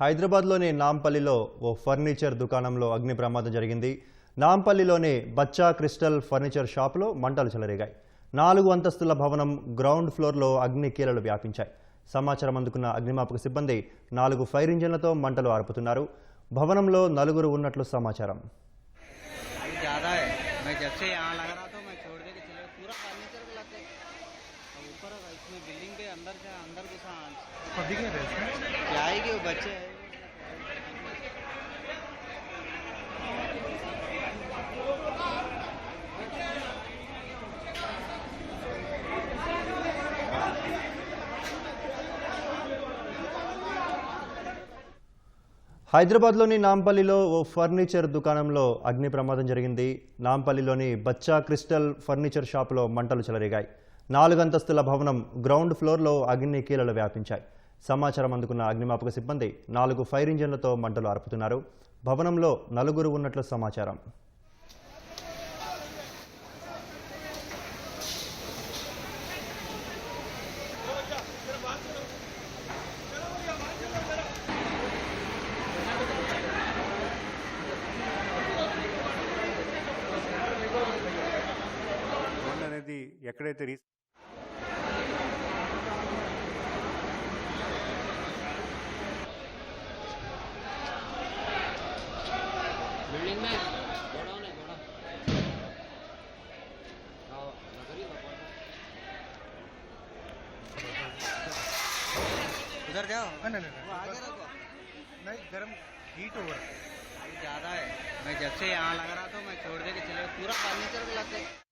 హైదరాబాద్లోని నాంపల్లిలో ఓ ఫర్నిచర్ దుకాణంలో అగ్ని ప్రమాదం జరిగింది. నాంపల్లిలోని బచ్చా క్రిస్టల్ ఫర్నిచర్ షాపులో మంటలు చెలరేగాయి. 4 అంతస్తుల భవనం గ్రౌండ్ ఫ్లోర్లో అగ్ని కీలలు వ్యాపించాయి. సమాచారం అందుకున్న అగ్నిమాపక సిబ్బంది 4 ఫైర్ ఇంజన్లతో మంటలు ఆర్పుతున్నారు. భవనంలో నలుగురు ఉన్నట్లు సమాచారం. बिल्डिंग के अंदर घुसा पब्लिक में क्या है कि वो बच्चे हैं। హైదరాబాద్లోని నాంపల్లిలో ఓ ఫర్నిచర్ దుకాణంలో అగ్ని ప్రమాదం జరిగింది. నాంపల్లిలోని బచ్చా క్రిస్టల్ ఫర్నిచర్ షాపులో మంటలు చెలరేగాయి. 4 అంతస్తుల భవనం గ్రౌండ్ ఫ్లోర్లో అగ్ని కీలలు వ్యాపించాయి. సమాచారం అందుకున్న అగ్నిమాపక సిబ్బంది 4 ఫైర్ ఇంజన్లతో మంటలు ఆర్పుతున్నారు. భవనంలో నలుగురు ఉన్నట్లు సమాచారం. అనేది ఎక్కడైతే बिल्डिंग में उधर जाओ। नहीं वो आगे रखो। नहीं गर्म हीट हो रहा है ज़्यादा है। मैं जब से यहाँ लग रहा था मैं छोड़ दे के चले पूरा फर्नीचर लग गया।